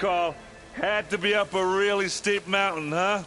call. Had to be up a really steep mountain, huh?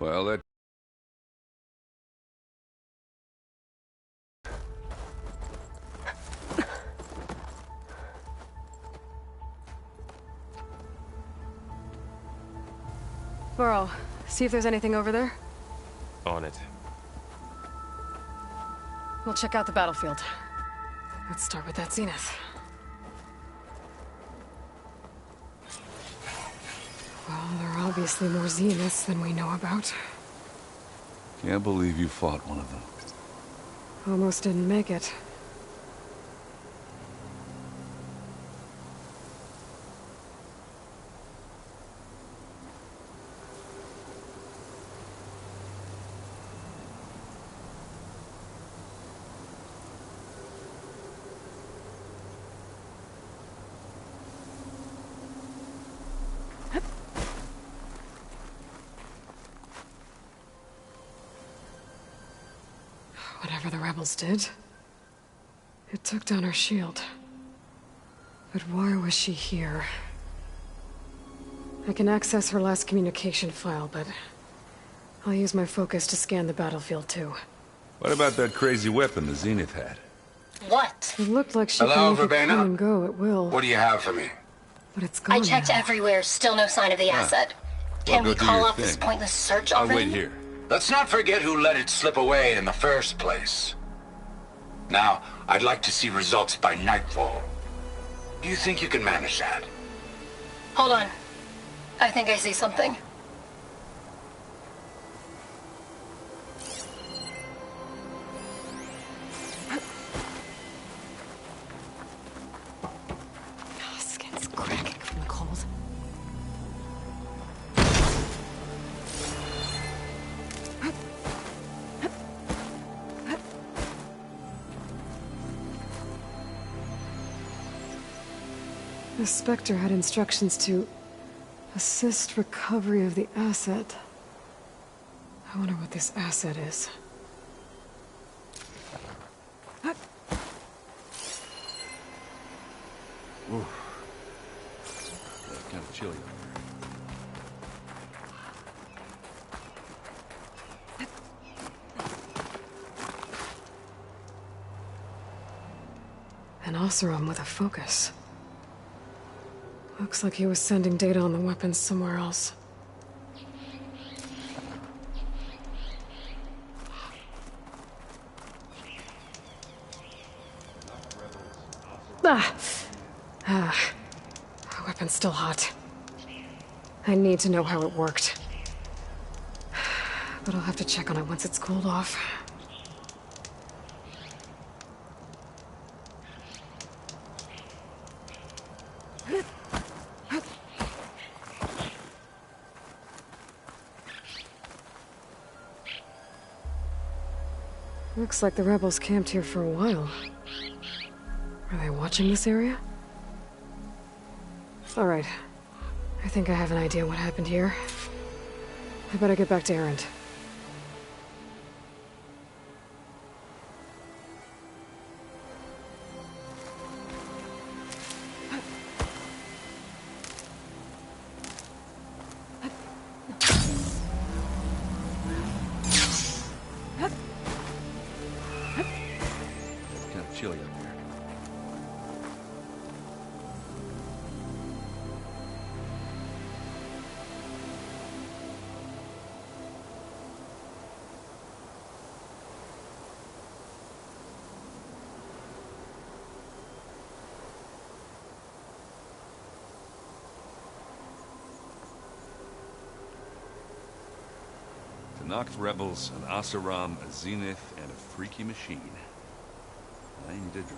Well, that... Burrow, see if there's anything over there. On it. We'll check out the battlefield. Let's start with that Zenith. Well, there are obviously more Zeniths than we know about. Can't believe you fought one of them. Almost didn't make it. Whatever the rebels did, it took down her shield. But why was she here? I can access her last communication file, but I'll use my focus to scan the battlefield too. What about that crazy weapon the Zenith had? What? It looked like she Hello, could come Verbena? and go at will. What do you have for me? But it's gone I checked now. everywhere, still no sign of the asset. Well, Can go we do call your off this thing. pointless search I'll over wait him? here. Let's not forget who let it slip away in the first place. Now, I'd like to see results by nightfall. Do you think you can manage that? Hold on. I think I see something. Skin's cracking from the cold. The Spectre had instructions to assist recovery of the asset. I wonder what this asset is. Ooh. That's kind of chilly up here. An Oseram with a focus. Looks like he was sending data on the weapons somewhere else. The weapon's still hot. I need to know how it worked. But I'll have to check on it once it's cooled off. Looks like the rebels camped here for a while. Are they watching this area? All right. I think I have an idea what happened here. I better get back to Erend. It's kind of chilly up here. Noct rebels, an Oseram, a Zenith, and a freaky machine. I need a drink.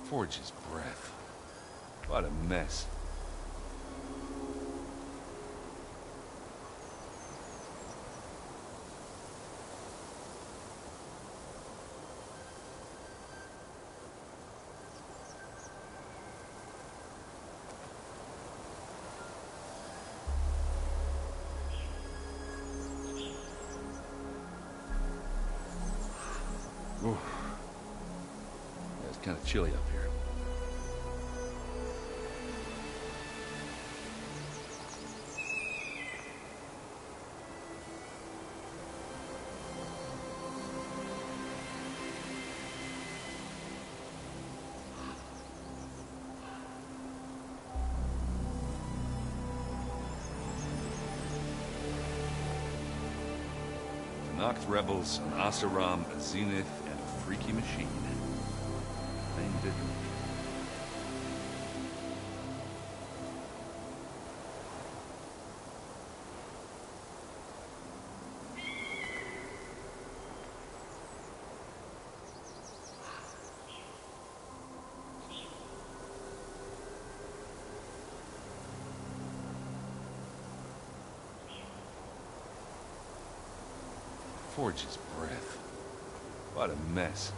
Forge's breath. What a mess. Ooh. Yeah, it's kind of chilly up here. Noct rebels, an Oseram, a Zenith, and a freaky machine. I need a drink. Forge's breath. What a mess.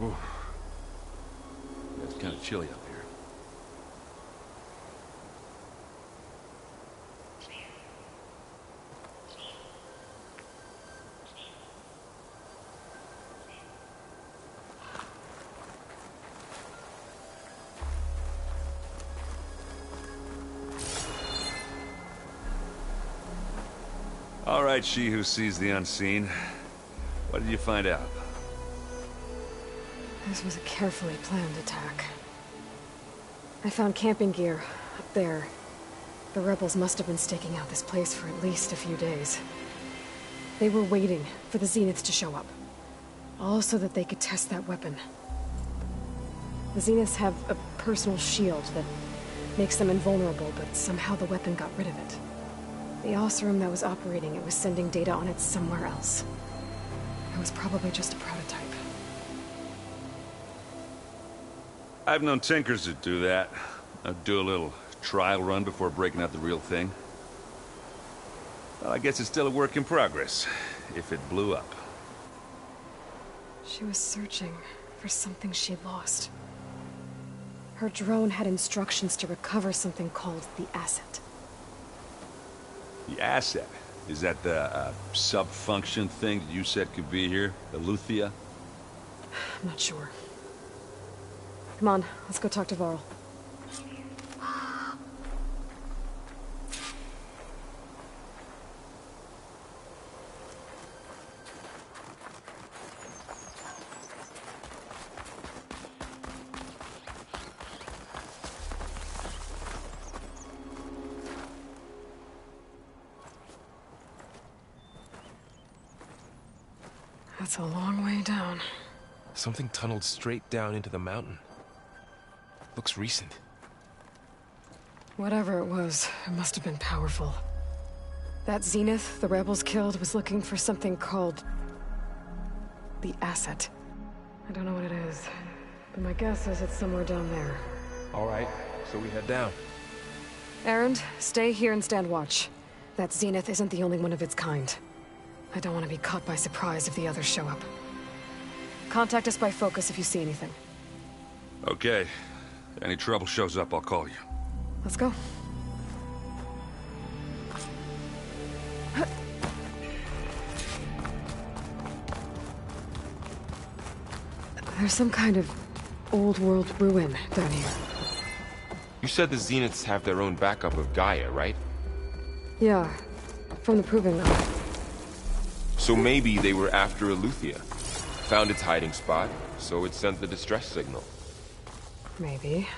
Ooh. Yeah, it's kind of chilly up here. All right, she who sees the unseen. What did you find out? This was a carefully planned attack. I found camping gear up there. The rebels must have been staking out this place for at least a few days. They were waiting for the Zeniths to show up. All so that they could test that weapon. The Zeniths have a personal shield that makes them invulnerable, but somehow the weapon got rid of it. The Oseram that was operating it was sending data on it somewhere else. It was probably just a prototype. I've known tinkers that do that. I'd do a little trial run before breaking out the real thing. Well, I guess it's still a work in progress, if it blew up. She was searching for something she'd lost. Her drone had instructions to recover something called the Asset. The Asset? Is that the sub-function thing that you said could be here? The Luthia? I'm not sure. Come on, let's go talk to Varl. That's a long way down. Something tunneled straight down into the mountain. Looks recent. Whatever it was, it must have been powerful. That Zenith the rebels killed was looking for something called the Asset. I don't know what it is, but my guess is it's somewhere down there. All right, so we head down. Erend, stay here and stand watch. That Zenith isn't the only one of its kind. I don't want to be caught by surprise if the others show up. Contact us by focus if you see anything. Okay. Any trouble shows up, I'll call you. Let's go. There's some kind of old world ruin down here. You said the Zeniths have their own backup of Gaia, right? Yeah, from the Proving Ground. So maybe they were after Eleuthia. Found its hiding spot, so it sent the distress signal. Maybe.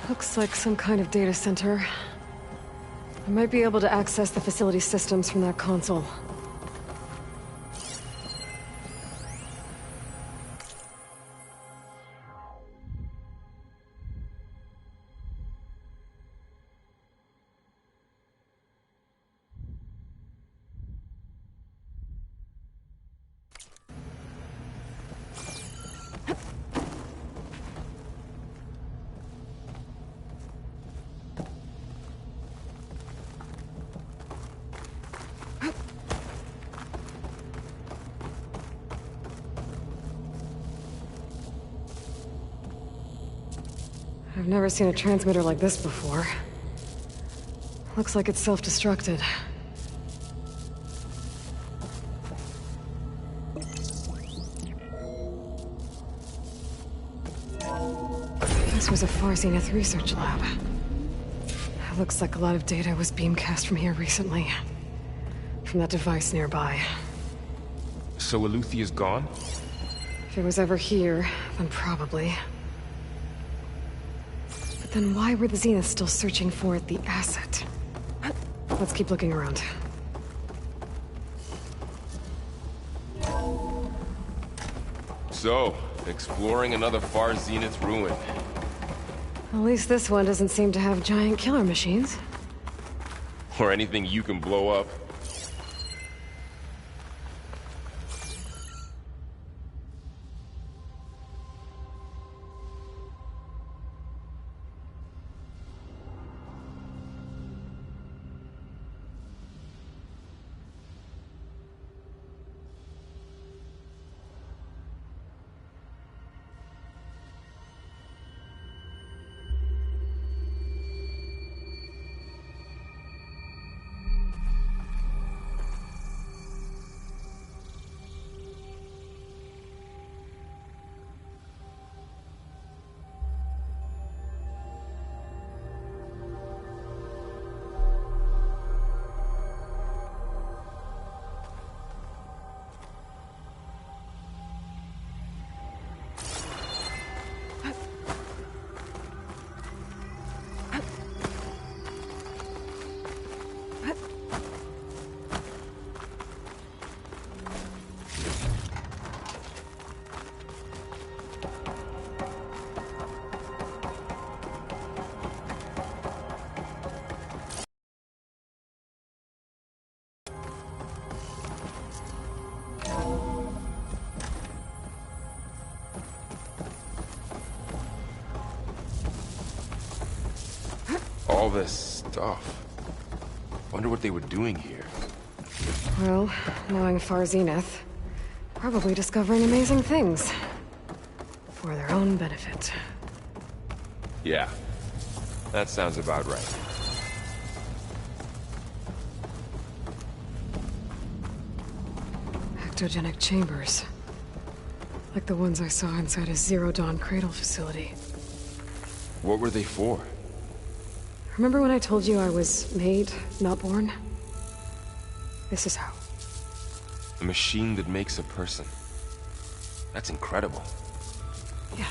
Looks like some kind of data center. I might be able to access the facility systems from that console. I've never seen a transmitter like this before. Looks like it's self-destructed. This was a Far Zenith research lab. Looks like a lot of data was beamcast from here recently. From that device nearby. So Eleuthia's gone? If it was ever here, then probably. But then why were the Zeniths still searching for the asset? Let's keep looking around. So, exploring another Far Zenith ruin. At least this one doesn't seem to have giant killer machines. Or anything you can blow up. All this stuff. Wonder what they were doing here. Well, knowing Far Zenith, probably discovering amazing things. For their own benefit. Yeah, that sounds about right. Ectogenic chambers. Like the ones I saw inside a Zero Dawn cradle facility. What were they for? Remember when I told you I was made, not born? This is how. A machine that makes a person. That's incredible. Yeah.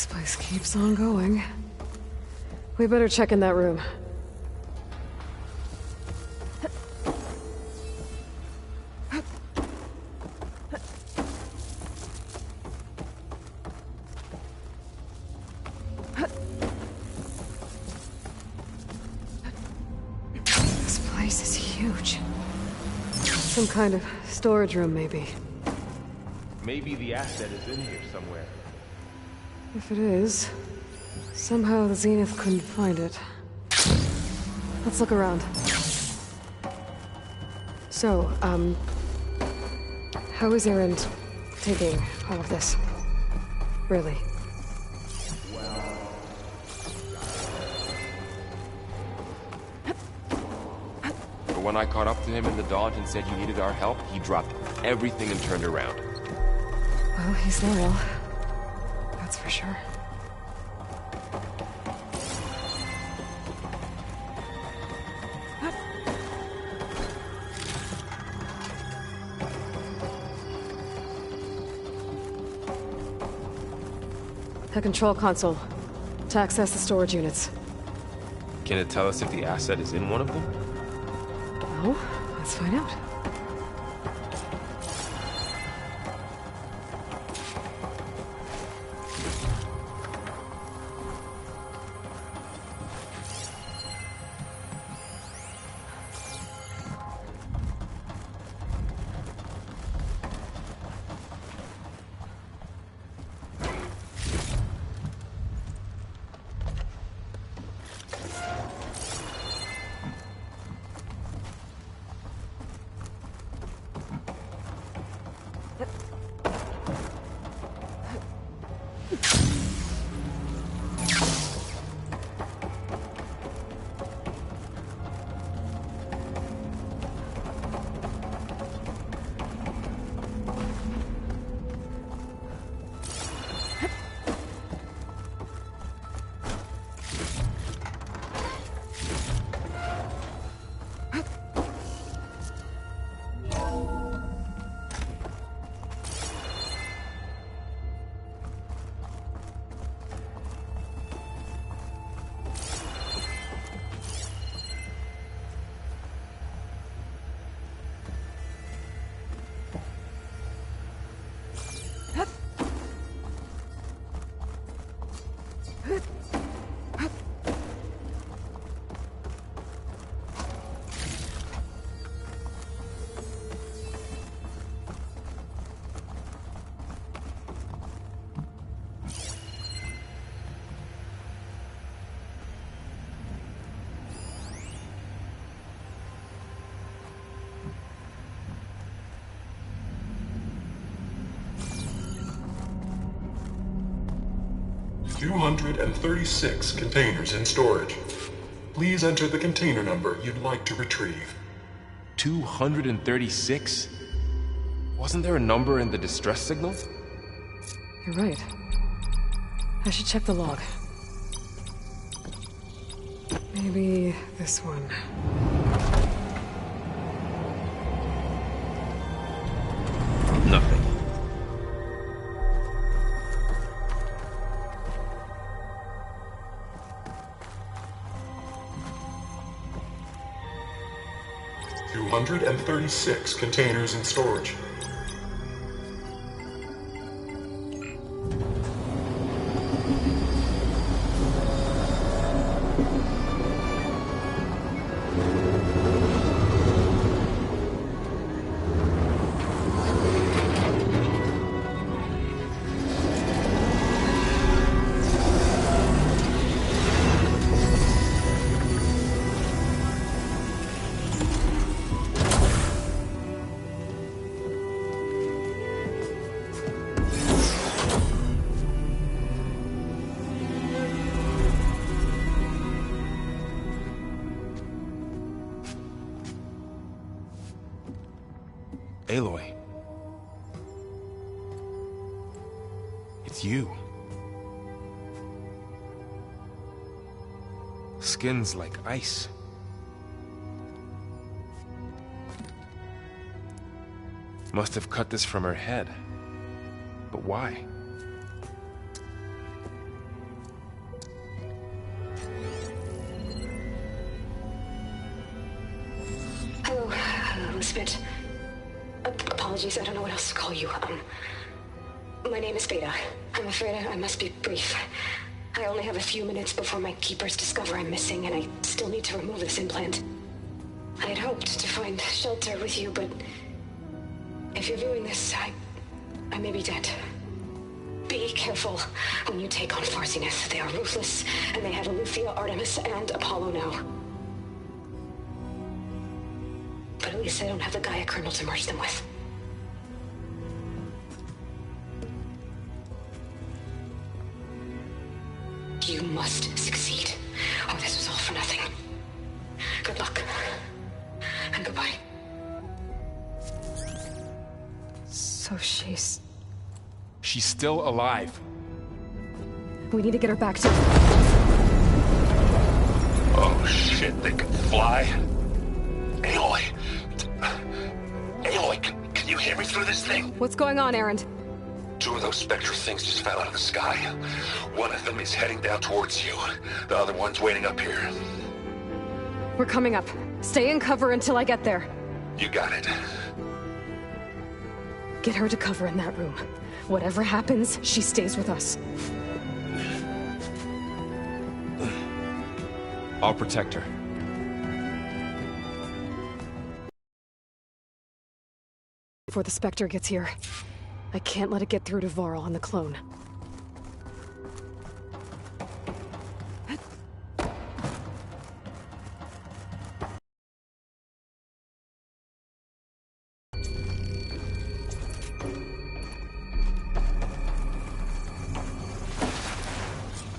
This place keeps on going. We better check in that room. This place is huge. Some kind of storage room, maybe. Maybe the asset is in here somewhere. If it is, somehow the Zenith couldn't find it. Let's look around. So, how is Erend taking all of this? Really? But when I caught up to him in the Dodge and said you needed our help, he dropped everything and turned around. Well, he's loyal. That's for sure. A control console to access the storage units. Can it tell us if the asset is in one of them? No? Let's find out. "236 containers in storage. Please enter the container number you'd like to retrieve." 236? Wasn't there a number in the distress signal? You're right. I should check the log. Maybe this one. Nothing. "236 containers in storage. Aloy. It's you. Skin's like ice. Must have cut this from her head. But why? Smith. Apologies, I don't know what else to call you. My name is Beta. I'm afraid I must be brief. I only have a few minutes before my keepers discover I'm missing, and I still need to remove this implant. I had hoped to find shelter with you, but if you're viewing this, I may be dead. Be careful when you take on Farsiness. They are ruthless, and they have Eleuthia, Artemis, and Apollo now. But at least I don't have the Gaia kernel to merge them with. You must succeed, or this was all for nothing. Good luck. And goodbye. So she's still alive. We need to get her back to... Oh shit, they can fly? Aloy! Aloy, can you hear me through this thing? What's going on, Erend? 2 of those Spectre things just fell out of the sky. One of them is heading down towards you. The other one's waiting up here. We're coming up. Stay in cover until I get there. You got it. Get her to cover in that room. Whatever happens, she stays with us. I'll protect her. Before the Spectre gets here, I can't let it get through to Varl and the clone.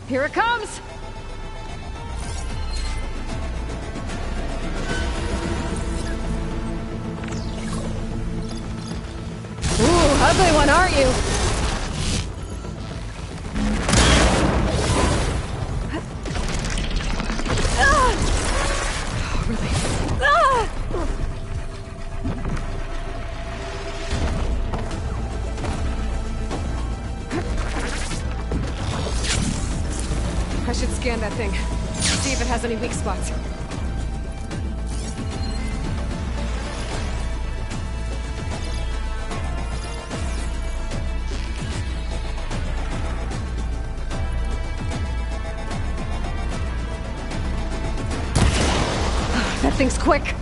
Here it comes! Ooh, ugly one, aren't you? Oh, really? I should scan that thing. See if it has any weak spots. That thing's quick!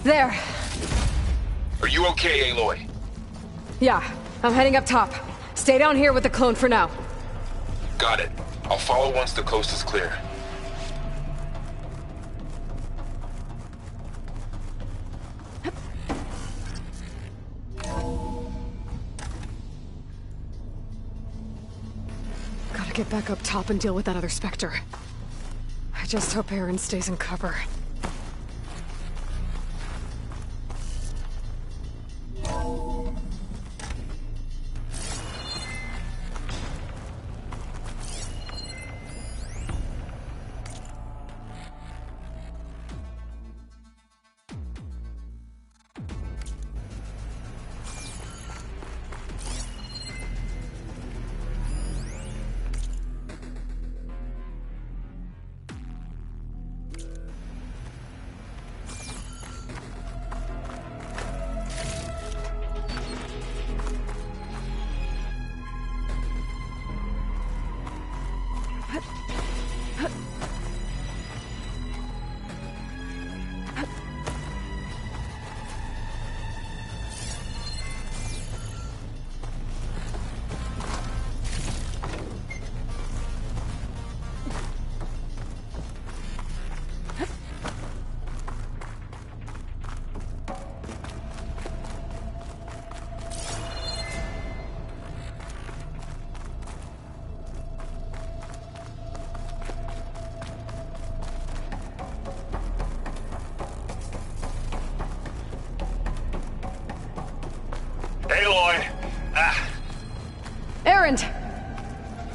There. Are you okay, Aloy? Yeah, I'm heading up top. Stay down here with the clone for now. Got it. I'll follow once the coast is clear. Gotta get back up top and deal with that other Spectre. I just hope Aaron stays in cover. Aloy! Ah, Erend!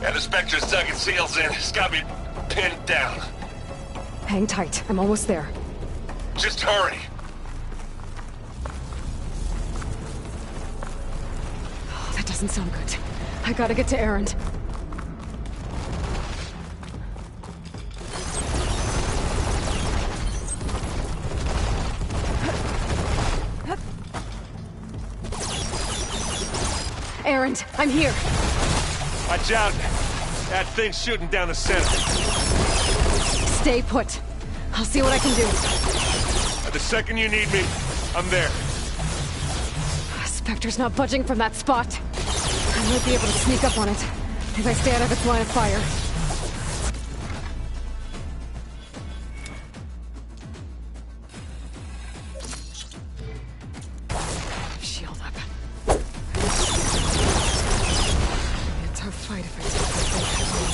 and the Spectre's dug its heels in. It's got me pinned down. Hang tight. I'm almost there. Just hurry. Oh, that doesn't sound good. I gotta get to Erend. Erend, I'm here. Watch out. That thing's shooting down the center. Stay put. I'll see what I can do. The second you need me, I'm there. Spectre's not budging from that spot. I might be able to sneak up on it if I stay out of its line of fire. Shield up. It'll be a tough fight if I take this thing head on.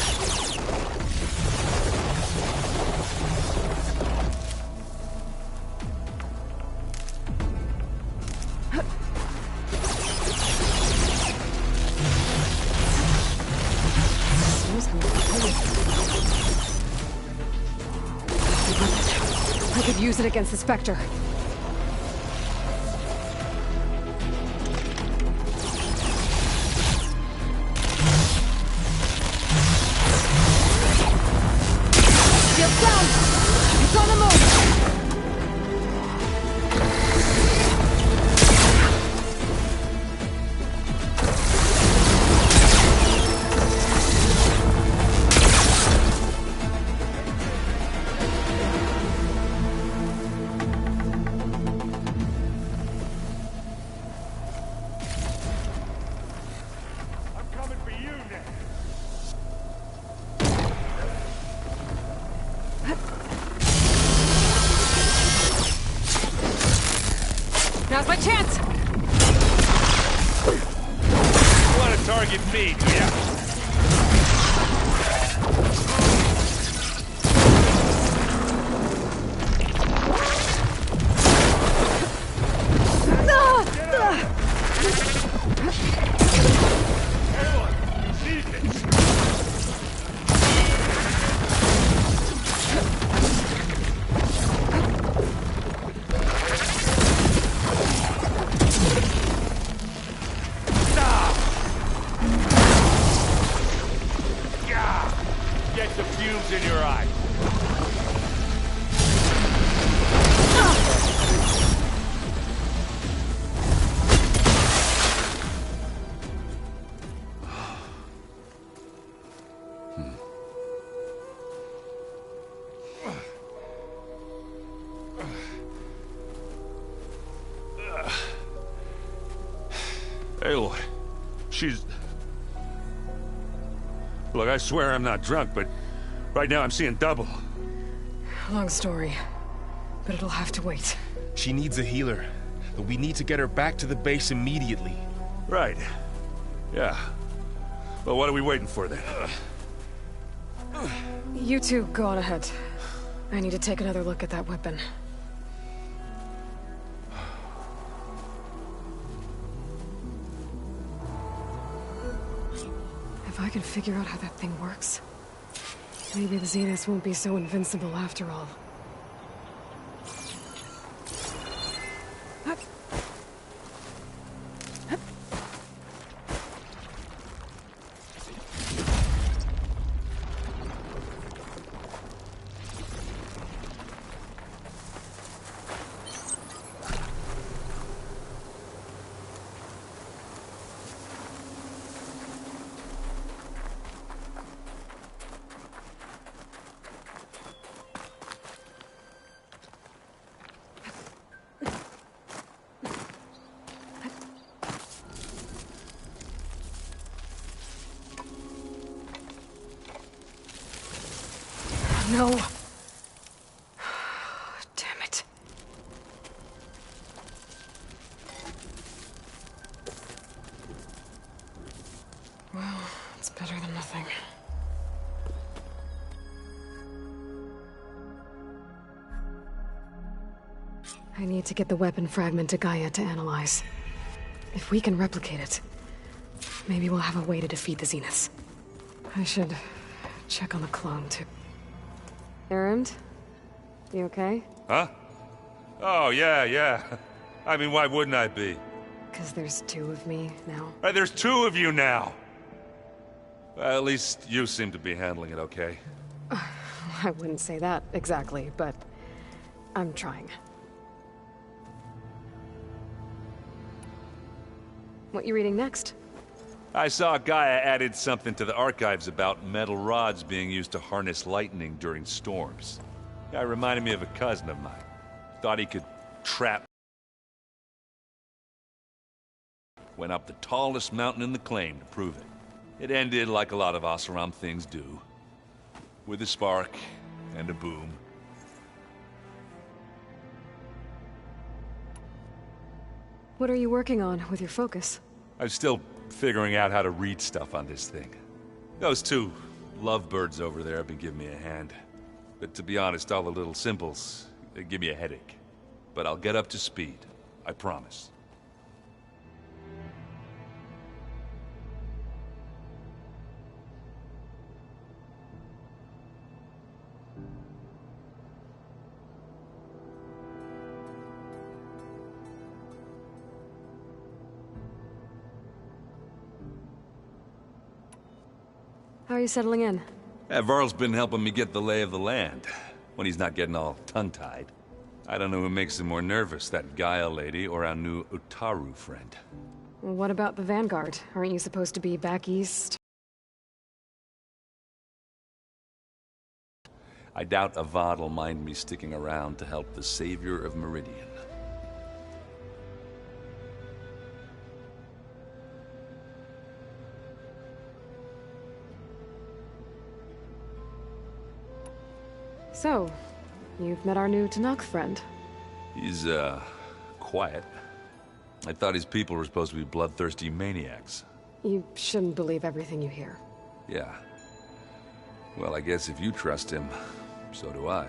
I could use it against the Spectre. Shields down! It's on the move! I'm coming for you now. Now's my chance! You want to target me, yeah? Get the fumes in your eyes. Aloy, she's... Look, I swear I'm not drunk, but right now I'm seeing double. Long story, but it'll have to wait. She needs a healer, but we need to get her back to the base immediately. Right. Yeah. Well, what are we waiting for then? You two go on ahead. I need to take another look at that weapon. If I can figure out how that thing works, maybe the Zeniths won't be so invincible after all. No. Damn it. Well, it's better than nothing. I need to get the weapon fragment to Gaia to analyze. If we can replicate it, maybe we'll have a way to defeat the Zeniths. I should check on the clone, too. Erend? You okay? Huh? Oh, yeah. I mean, why wouldn't I be? 'Cause there's two of me now. There's two of you now! Well, at least you seem to be handling it okay. I wouldn't say that exactly, but I'm trying. What you reading next? I saw Gaia added something to the archives about metal rods being used to harness lightning during storms. Guy reminded me of a cousin of mine. Thought he could trap... Went up the tallest mountain in the claim to prove it. It ended like a lot of Oseram things do. With a spark and a boom. What are you working on with your focus? I'm still figuring out how to read stuff on this thing. Those two lovebirds over there have been giving me a hand. But to be honest, all the little symbols, they give me a headache. But I'll get up to speed. I promise. How are you settling in? Varl's been helping me get the lay of the land, when he's not getting all tongue-tied. I don't know who makes him more nervous, that Gaia lady or our new Utaru friend. Well, what about the Vanguard? Aren't you supposed to be back east? I doubt Avad will mind me sticking around to help the savior of Meridian. So, you've met our new Tanakh friend. He's, quiet. I thought his people were supposed to be bloodthirsty maniacs. You shouldn't believe everything you hear. Yeah. Well, I guess if you trust him, so do I.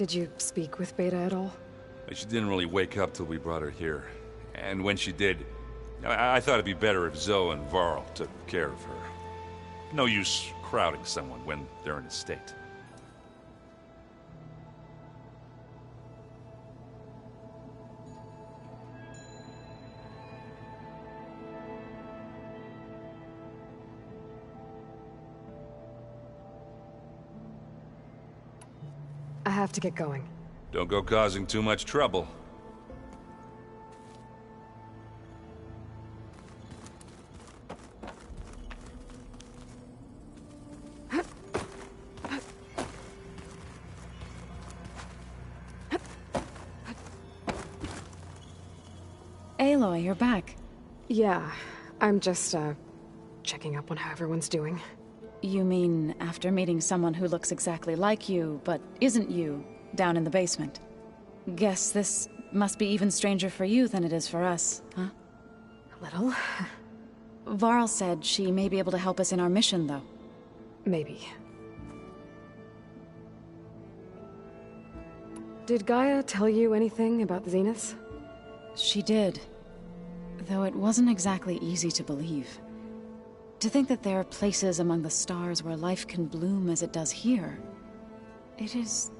Did you speak with Beta at all? She didn't really wake up till we brought her here. And when she did, I thought it'd be better if Zoe and Varl took care of her. No use crowding someone when they're in a state. I have to get going. Don't go causing too much trouble. Aloy, you're back. Yeah, I'm just, checking up on how everyone's doing. You mean after meeting someone who looks exactly like you, but isn't you, down in the basement? Guess this must be even stranger for you than it is for us, huh? A little. Varl said she may be able to help us in our mission, though. Maybe. Did Gaia tell you anything about the Zeniths? She did. Though it wasn't exactly easy to believe. To think that there are places among the stars where life can bloom as it does here. It is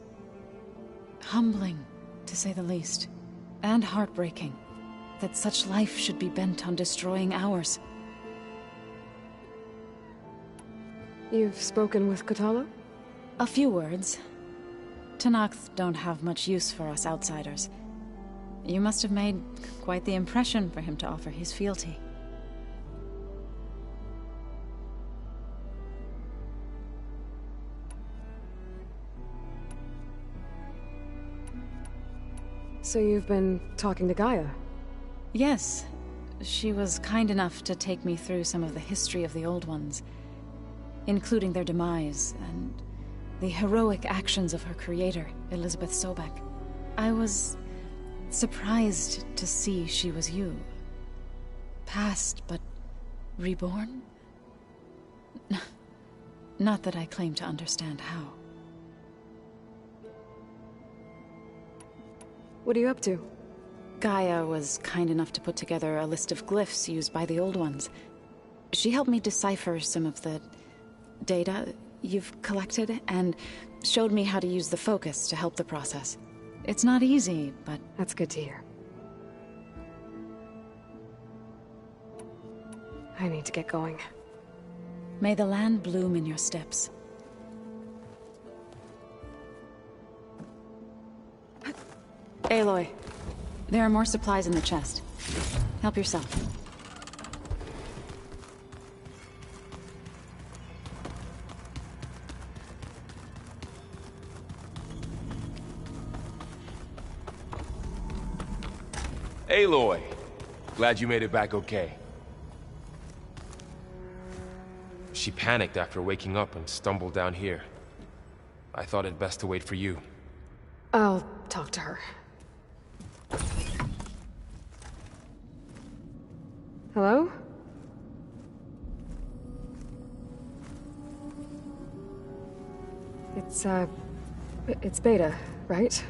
humbling, to say the least. And heartbreaking. That such life should be bent on destroying ours. You've spoken with Kotallo? A few words. Tenakth don't have much use for us outsiders. You must have made quite the impression for him to offer his fealty. So you've been talking to Gaia? Yes. She was kind enough to take me through some of the history of the Old Ones, including their demise and the heroic actions of her creator, Elizabeth Sobek. I was surprised to see she was you. Past, but reborn? Not that I claim to understand how. What are you up to? Gaia was kind enough to put together a list of glyphs used by the Old Ones. She helped me decipher some of the data you've collected, and showed me how to use the focus to help the process. It's not easy, but... That's good to hear. I need to get going. May the land bloom in your steps. Aloy, there are more supplies in the chest. Help yourself. Aloy! Glad you made it back okay. She panicked after waking up and stumbled down here. I thought it best to wait for you. I'll talk to her. Hello? It's Beta, right?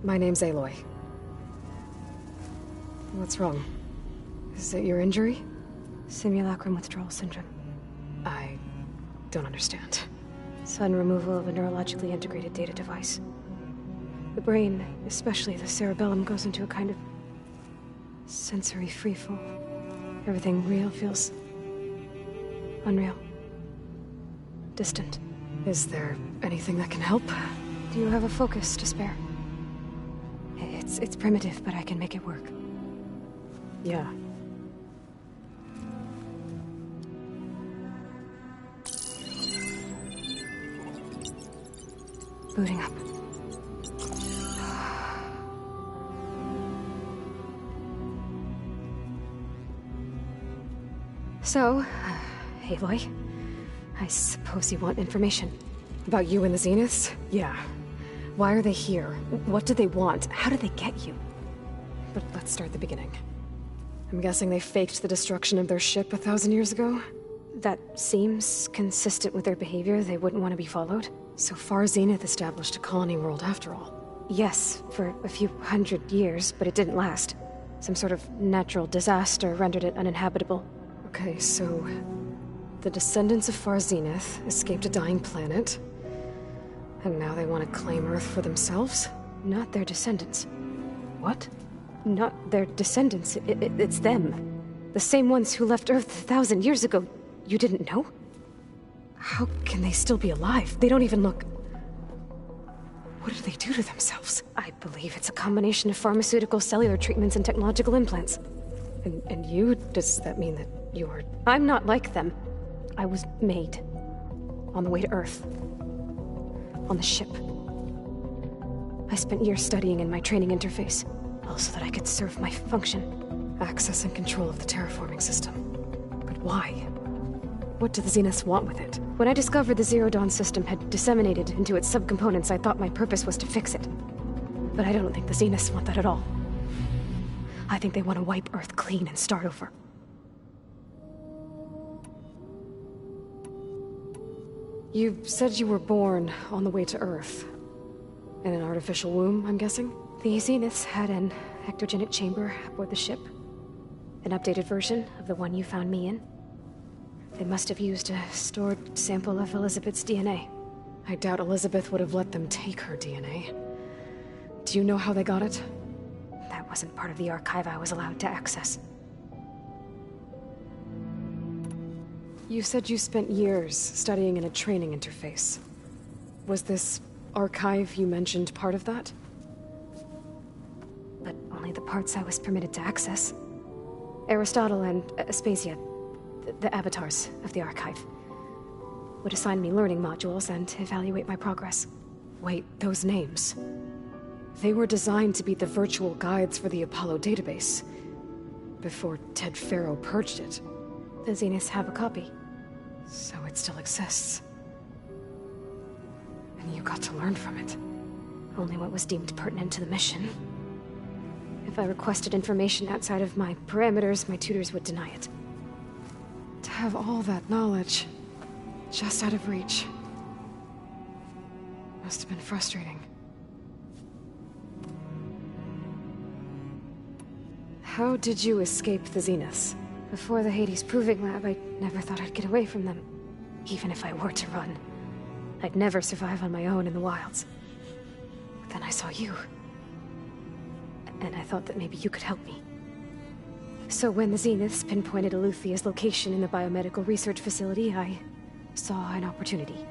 My name's Aloy. What's wrong? Is it your injury? Simulacrum withdrawal syndrome. I don't understand. Sudden removal of a neurologically integrated data device. The brain, especially the cerebellum, goes into a kind of sensory freefall. Everything real feels unreal. Distant. Is there anything that can help? Do you have a focus to spare? It's primitive, but I can make it work. Yeah. Booting up. So, Aloy, I suppose you want information. About you and the Zeniths? Yeah. Why are they here? What do they want? How did they get you? But let's start at the beginning. I'm guessing they faked the destruction of their ship 1,000 years ago? That seems consistent with their behavior. They wouldn't want to be followed. So Far Zenith established a colony world after all. Yes, for a few hundred years, but it didn't last. Some sort of natural disaster rendered it uninhabitable. Okay, so the descendants of Far Zenith escaped a dying planet, and now they want to claim Earth for themselves? Not their descendants. What? Not their descendants. It's them. The same ones who left Earth 1,000 years ago. You didn't know? How can they still be alive? They don't even look... What do they do to themselves? I believe it's a combination of pharmaceutical, cellular treatments, and technological implants. And you? Does that mean that you're... I'm not like them. I was made. On the way to Earth. On the ship. I spent years studying in my training interface, all so that I could serve my function. Access and control of the terraforming system. But why? What do the Zeniths want with it? When I discovered the Zero Dawn system had disseminated into its subcomponents, I thought my purpose was to fix it. But I don't think the Zeniths want that at all. I think they want to wipe Earth clean and start over. You said you were born on the way to Earth. In an artificial womb, I'm guessing? The Zeniths had an ectogenic chamber aboard the ship. An updated version of the one you found me in. They must have used a stored sample of Elizabeth's DNA. I doubt Elizabeth would have let them take her DNA. Do you know how they got it? That wasn't part of the archive I was allowed to access. You said you spent years studying in a training interface. Was this archive you mentioned part of that? But only the parts I was permitted to access. Aristotle and Aspasia, the avatars of the archive, would assign me learning modules and evaluate my progress. Wait, those names. They were designed to be the virtual guides for the Apollo database, before Ted Faro purged it. The Zeniths have a copy. So it still exists. And you got to learn from it. Only what was deemed pertinent to the mission. If I requested information outside of my parameters, my tutors would deny it. To have all that knowledge, just out of reach, must have been frustrating. How did you escape the Zeniths? Before the Hades Proving Lab, I never thought I'd get away from them. Even if I were to run. I'd never survive on my own in the wilds. But then I saw you. And I thought that maybe you could help me. So when the Zeniths pinpointed Eluthia's location in the biomedical research facility, I saw an opportunity.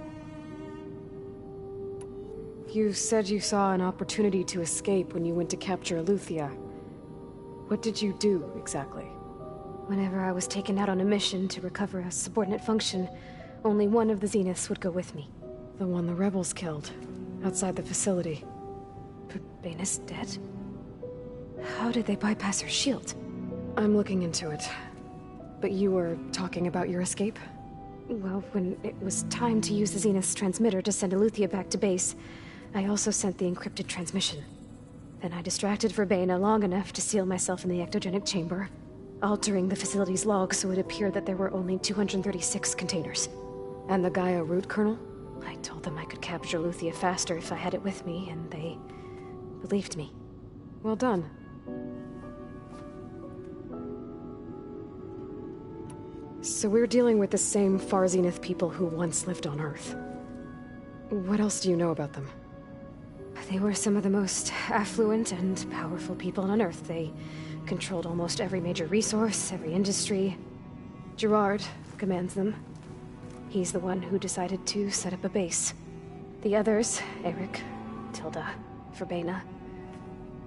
You said you saw an opportunity to escape when you went to capture Eluthia. What did you do, exactly? Whenever I was taken out on a mission to recover a subordinate function, only one of the Zeniths would go with me. The one the rebels killed, outside the facility. Baina's dead? How did they bypass her shield? I'm looking into it. But you were talking about your escape? Well, when it was time to use the Zenith's transmitter to send Eluthia back to base, I also sent the encrypted transmission. Then I distracted Verbena long enough to seal myself in the ectogenic chamber, altering the facility's log so it appeared that there were only 236 containers. And the Gaia root kernel? I told them I could capture Eluthia faster if I had it with me, and they believed me. Well done. So we're dealing with the same Far Zenith people who once lived on Earth. What else do you know about them? They were some of the most affluent and powerful people on Earth. They controlled almost every major resource, every industry. Gerard commands them. He's the one who decided to set up a base. The others, Eric, Tilda, Verbena,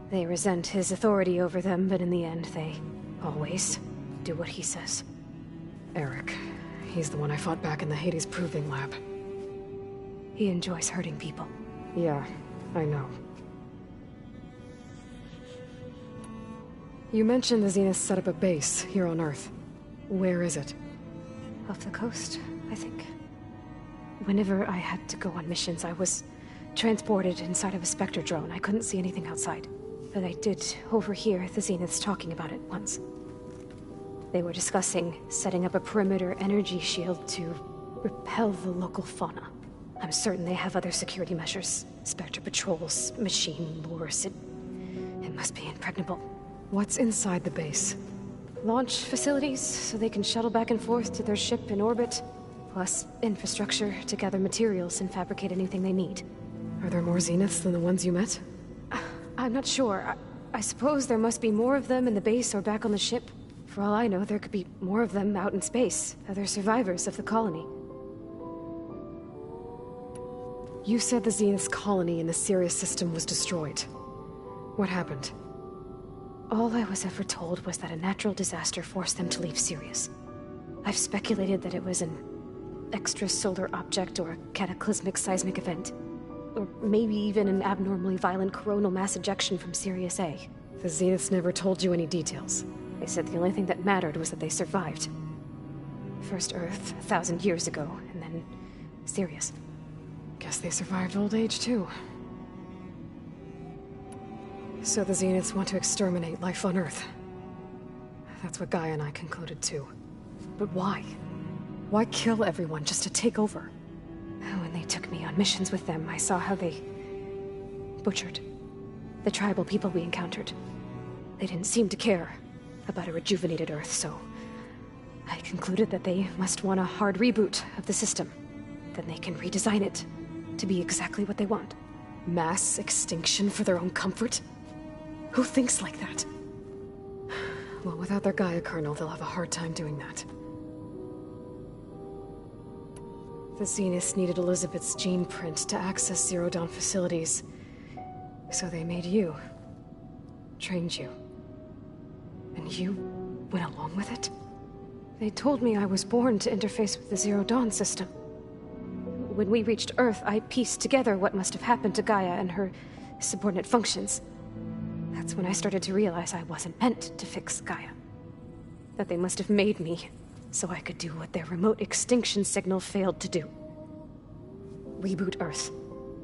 they resent his authority over them, but in the end, they always do what he says. Eric. He's the one I fought back in the Hades Proving Lab. He enjoys hurting people. Yeah, I know. You mentioned the Zeniths set up a base here on Earth. Where is it? Off the coast, I think. Whenever I had to go on missions, I was transported inside of a Spectre drone. I couldn't see anything outside. But I did overhear the Zeniths talking about it once. They were discussing setting up a perimeter energy shield to repel the local fauna. I'm certain they have other security measures. Spectre patrols, machine lures. It must be impregnable. What's inside the base? Launch facilities, so they can shuttle back and forth to their ship in orbit. Plus, infrastructure to gather materials and fabricate anything they need. Are there more Zeniths than the ones you met? I'm not sure. I suppose there must be more of them in the base or back on the ship. For all I know, there could be more of them out in space, other survivors of the colony. You said the Zenith's colony in the Sirius system was destroyed. What happened? All I was ever told was that a natural disaster forced them to leave Sirius. I've speculated that it was an extrasolar object or a cataclysmic seismic event. Or maybe even an abnormally violent coronal mass ejection from Sirius A. The Zeniths never told you any details. They said the only thing that mattered was that they survived. First Earth, 1,000 years ago, and then Sirius. Guess they survived old age, too. So the Zeniths want to exterminate life on Earth. That's what Gaia and I concluded, too. But why? Why kill everyone just to take over? When they took me on missions with them, I saw how they butchered the tribal people we encountered. They didn't seem to care about a rejuvenated Earth, so I concluded that they must want a hard reboot of the system. Then they can redesign it to be exactly what they want. Mass extinction for their own comfort? Who thinks like that? Well, without their Gaia kernel, they'll have a hard time doing that. The Zeniths needed Elizabeth's gene print to access Zero Dawn facilities. So they made you. Trained you. And you went along with it? They told me I was born to interface with the Zero Dawn system. When we reached Earth, I pieced together what must have happened to Gaia and her subordinate functions. That's when I started to realize I wasn't meant to fix Gaia. That they must have made me so I could do what their remote extinction signal failed to do. Reboot Earth,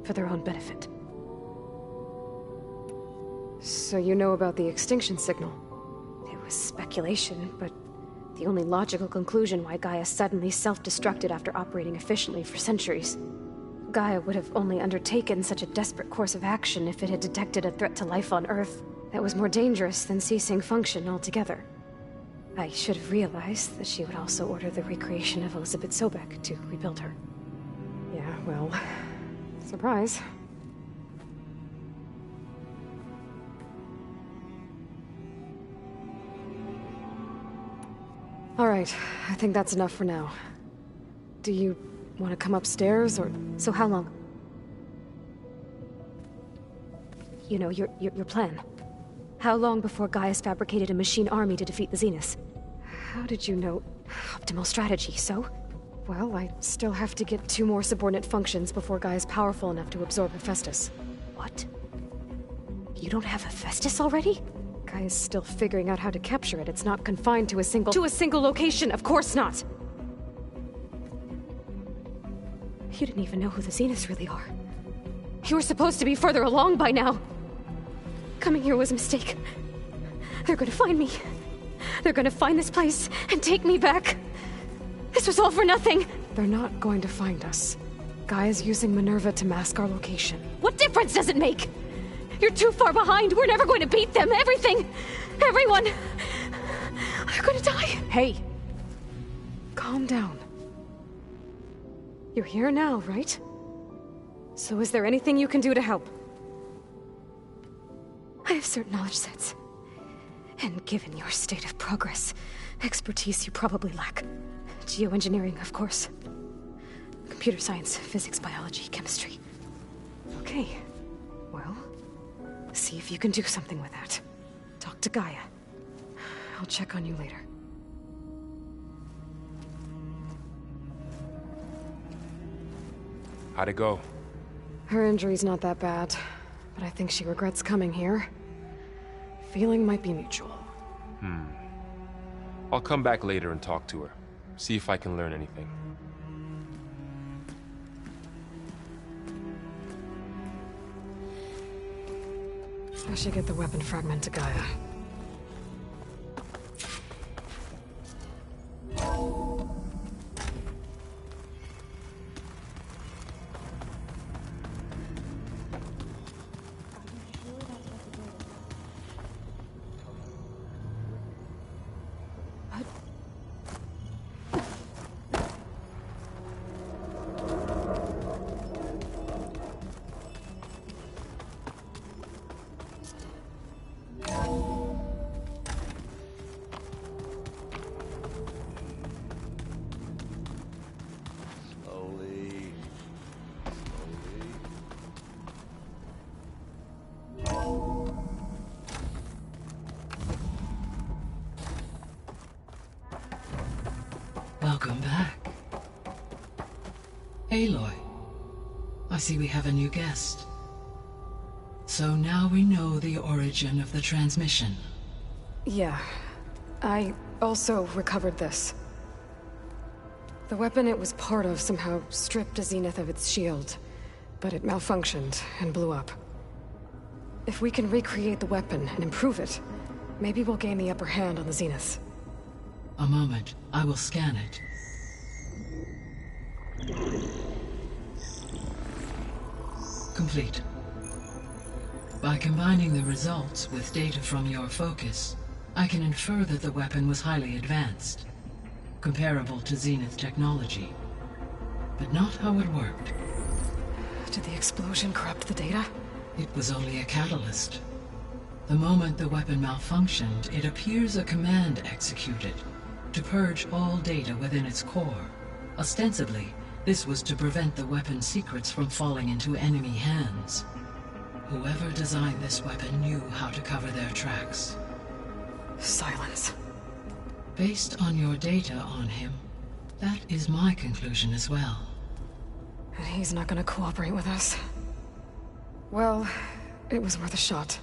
for their own benefit. So you know about the extinction signal? It was speculation, but the only logical conclusion why Gaia suddenly self-destructed after operating efficiently for centuries. Gaia would have only undertaken such a desperate course of action if it had detected a threat to life on Earth that was more dangerous than ceasing function altogether. I should have realized that she would also order the recreation of Elizabeth Sobek to rebuild her. Yeah, well, surprise. All right, I think that's enough for now. Do you want to come upstairs, or... So how long? You know, your plan. How long before Gaia's fabricated a machine army to defeat the Zeniths? How did you know? Optimal strategy, so? Well, I still have to get 2 more subordinate functions before Gaia's powerful enough to absorb Hephaestus. What? You don't have Hephaestus already? Gaia's still figuring out how to capture it. It's not confined to a single... To a single location, of course not! You didn't even know who the Zeniths really are. You were supposed to be further along by now. Coming here was a mistake. They're gonna find me. They're gonna find this place and take me back. This was all for nothing. They're not going to find us. Gaia's using Minerva to mask our location. What difference does it make? You're too far behind. We're never going to beat them. Everything. Everyone. They're gonna die. Hey. Calm down. You're here now, right? So is there anything you can do to help? I have certain knowledge sets. And given your state of progress, expertise you probably lack. Geoengineering, of course. Computer science, physics, biology, chemistry. Okay. Well, see if you can do something with that. Talk to Gaia. I'll check on you later. How'd it go? Her injury's not that bad, but I think she regrets coming here. Feeling might be mutual. I'll come back later and talk to her. See if I can learn anything. I should get the weapon fragment to Gaia. Welcome back. Aloy, I see we have a new guest. So now we know the origin of the transmission. Yeah. I also recovered this. The weapon it was part of somehow stripped Zenith of its shield, but it malfunctioned and blew up. If we can recreate the weapon and improve it, maybe we'll gain the upper hand on the Zeniths. A moment. I will scan it. Complete. By combining the results with data from your focus, I can infer that the weapon was highly advanced, comparable to Zenith technology. But not how it worked. Did the explosion corrupt the data? It was only a catalyst. The moment the weapon malfunctioned, it appears a command executed to purge all data within its core. Ostensibly, this was to prevent the weapon's secrets from falling into enemy hands. Whoever designed this weapon knew how to cover their tracks. Silence. Based on your data on him, that is my conclusion as well. And he's not gonna cooperate with us. Well, it was worth a shot.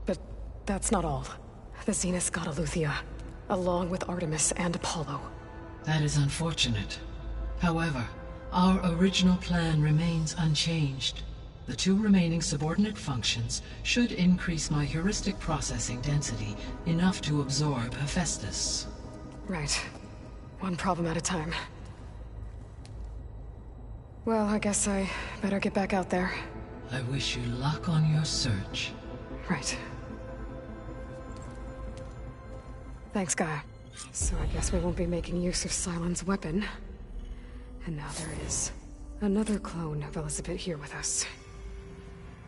But that's not all. The Zeniths got Eleuthia, along with Artemis and Apollo. That is unfortunate. However, our original plan remains unchanged. The 2 remaining subordinate functions should increase my heuristic processing density enough to absorb Hephaestus. Right. One problem at a time. Well, I guess I better get back out there. I wish you luck on your search. Right. Thanks, Gaia. So I guess we won't be making use of Cylon's weapon. And now there is another clone of Elizabeth here with us.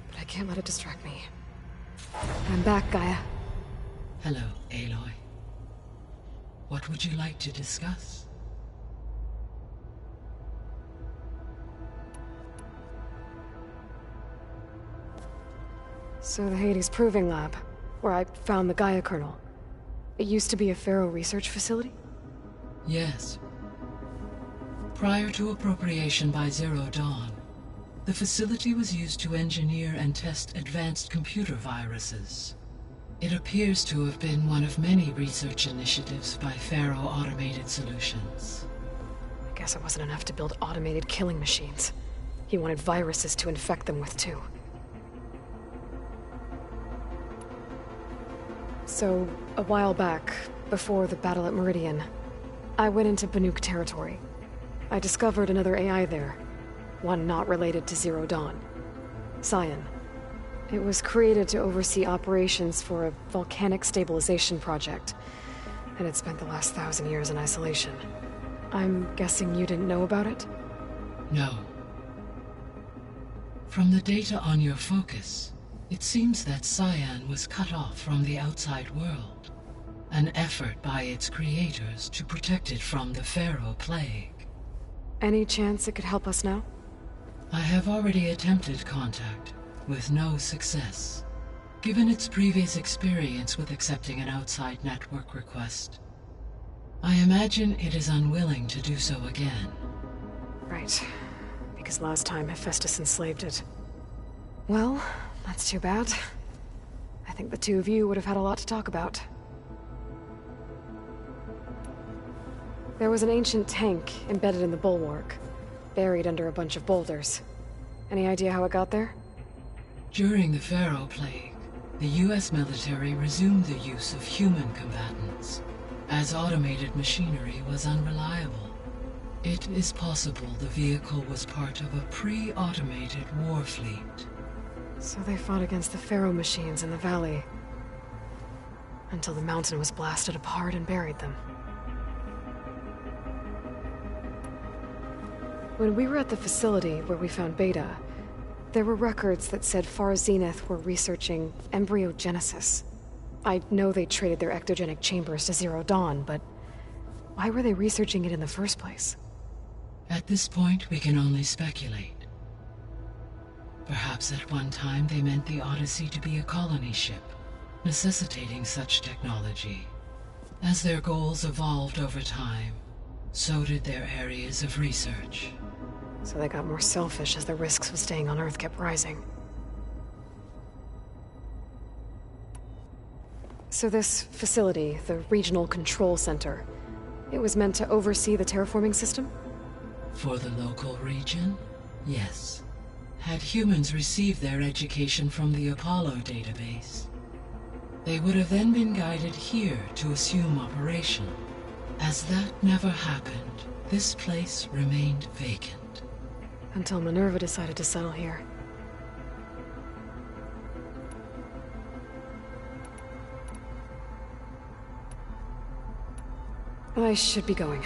But I can't let it distract me. I'm back, Gaia. Hello, Aloy. What would you like to discuss? So the Hades Proving Lab, where I found the Gaia kernel. It used to be a Pharaoh research facility? Yes. Prior to appropriation by Zero Dawn, the facility was used to engineer and test advanced computer viruses. It appears to have been one of many research initiatives by Pharaoh Automated Solutions. I guess it wasn't enough to build automated killing machines. He wanted viruses to infect them with, too. So, a while back, before the battle at Meridian, I went into Banuk territory. I discovered another AI there, one not related to Zero Dawn. Cyan. It was created to oversee operations for a volcanic stabilization project, and it spent the last 1,000 years in isolation. I'm guessing you didn't know about it? No. From the data on your focus, it seems that Cyan was cut off from the outside world, an effort by its creators to protect it from the Pharaoh Plague. Any chance it could help us now? I have already attempted contact, with no success. Given its previous experience with accepting an outside network request, I imagine it is unwilling to do so again. Right. Because last time Hephaestus enslaved it. Well, that's too bad. I think the 2 of you would have had a lot to talk about. There was an ancient tank embedded in the bulwark, buried under a bunch of boulders. Any idea how it got there? During the Pharaoh Plague, the US military resumed the use of human combatants, as automated machinery was unreliable. It is possible the vehicle was part of a pre-automated war fleet. So they fought against the Pharaoh machines in the valley, until the mountain was blasted apart and buried them. When we were at the facility where we found Beta, there were records that said Far Zenith were researching embryogenesis. I know they traded their ectogenic chambers to Zero Dawn, but why were they researching it in the first place? At this point, we can only speculate. Perhaps at one time they meant the Odyssey to be a colony ship, necessitating such technology. As their goals evolved over time, So did their areas of research. So they got more selfish as the risks of staying on Earth kept rising. So this facility, the Regional Control Center, it was meant to oversee the terraforming system? For the local region, yes. Had humans received their education from the Apollo database, they would have then been guided here to assume operation. As that never happened, this place remained vacant. Until Minerva decided to settle here. I should be going.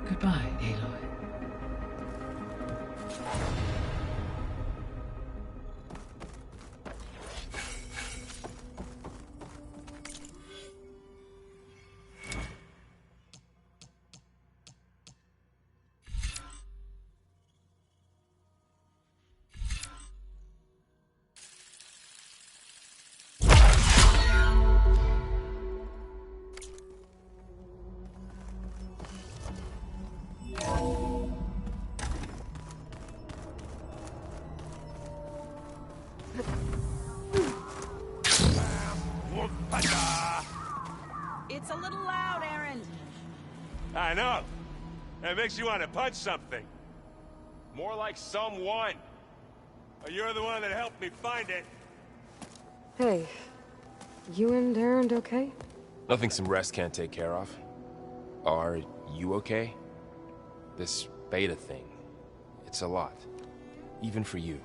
Goodbye, Aloy. It's a little loud, Erend. I know. That makes you want to punch something. More like someone. You're the one that helped me find it. Hey, you and Erend okay? Nothing some rest can't take care of. Are you okay? This beta thing, it's a lot. Even for you.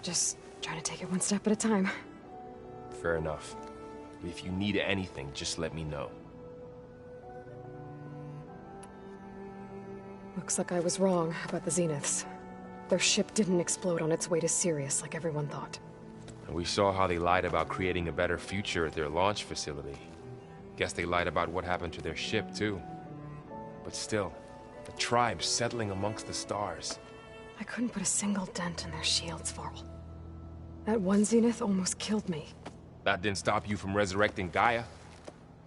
Just trying to take it one step at a time. Fair enough. If you need anything, just let me know. Looks like I was wrong about the Zeniths. Their ship didn't explode on its way to Sirius like everyone thought. And we saw how they lied about creating a better future at their launch facility. Guess they lied about what happened to their ship, too. But still, the tribe settling amongst the stars. I couldn't put a single dent in their shields, Varl. That one Zenith almost killed me. That didn't stop you from resurrecting Gaia.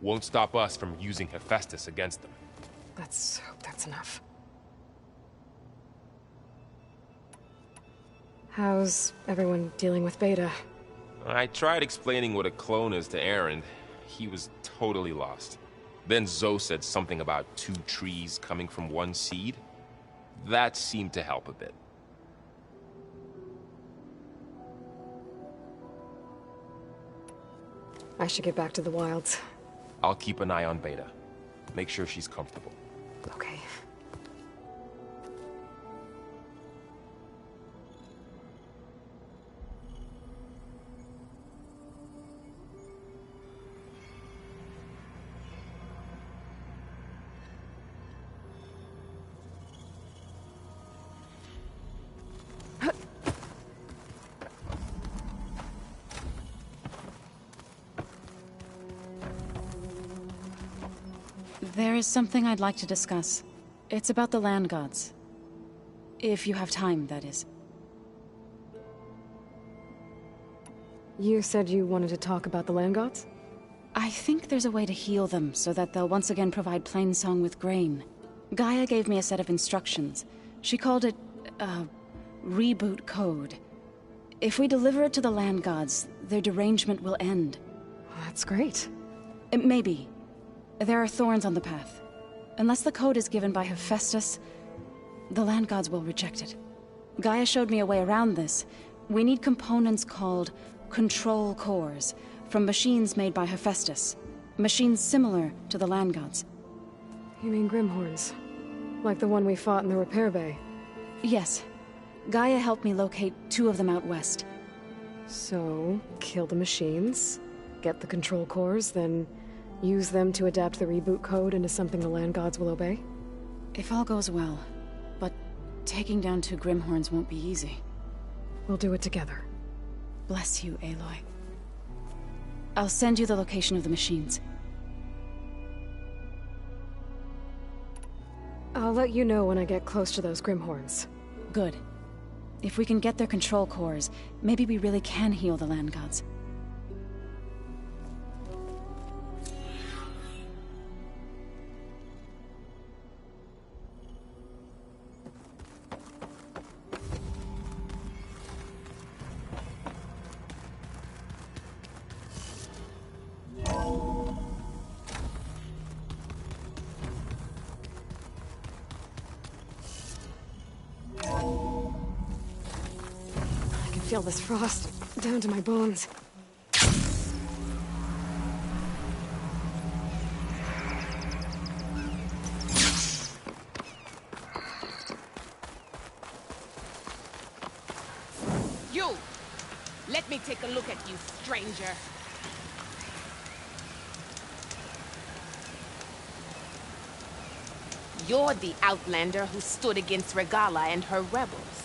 Won't stop us from using Hephaestus against them. Let's hope that's enough. How's everyone dealing with Beta? I tried explaining what a clone is to Erend. He was totally lost. Then Zoe said something about 2 trees coming from 1 seed. That seemed to help a bit. I should get back to the wilds. I'll keep an eye on Beta. Make sure she's comfortable. Okay. There is something I'd like to discuss. It's about the land gods. If you have time, that is. You said you wanted to talk about the land gods? I think there's a way to heal them so that they'll once again provide Plainsong with grain. Gaia gave me a set of instructions. She called it, reboot code. If we deliver it to the land gods, their derangement will end. That's great. Maybe. There are thorns on the path. Unless the code is given by Hephaestus, the land gods will reject it. Gaia showed me a way around this. We need components called control cores, from machines made by Hephaestus. Machines similar to the land gods. You mean Grimhorns? Like the one we fought in the repair bay? Yes. Gaia helped me locate 2 of them out west. So, kill the machines, get the control cores, then use them to adapt the reboot code into something the land gods will obey? If all goes well. But taking down 2 Grimhorns won't be easy. We'll do it together. Bless you, Aloy. I'll send you the location of the machines. I'll let you know when I get close to those Grimhorns. Good. If we can get their control cores, maybe we really can heal the land gods. feel this frost down to my bones. You! Let me take a look at you, stranger. You're the Outlander who stood against Regalla and her rebels.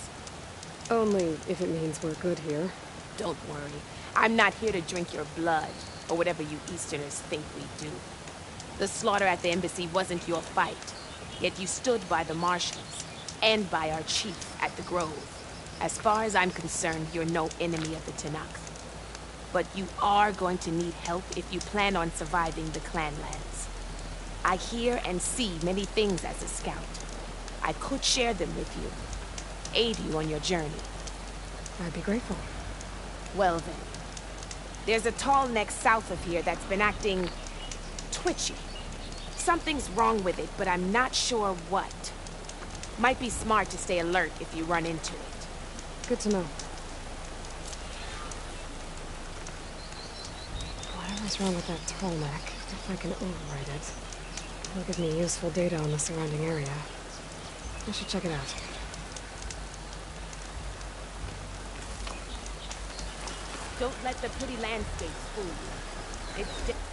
Only if it means we're good here. Don't worry. I'm not here to drink your blood, or whatever you Easterners think we do. The slaughter at the embassy wasn't your fight, yet you stood by the Martians, and by our chief at the Grove. As far as I'm concerned, you're no enemy of the Tenakth. But you are going to need help if you plan on surviving the Clanlands. I hear and see many things as a scout. I could share them with you, aid you on your journey. I'd be grateful. Well then, there's a tall neck south of here that's been acting twitchy. Something's wrong with it, but I'm not sure what. Might be smart to stay alert if you run into it. Good to know. Whatever's wrong with that tall neck, if I can override it, it'll give me useful data on the surrounding area. I should check it out. Don't let the pretty landscapes fool you. It's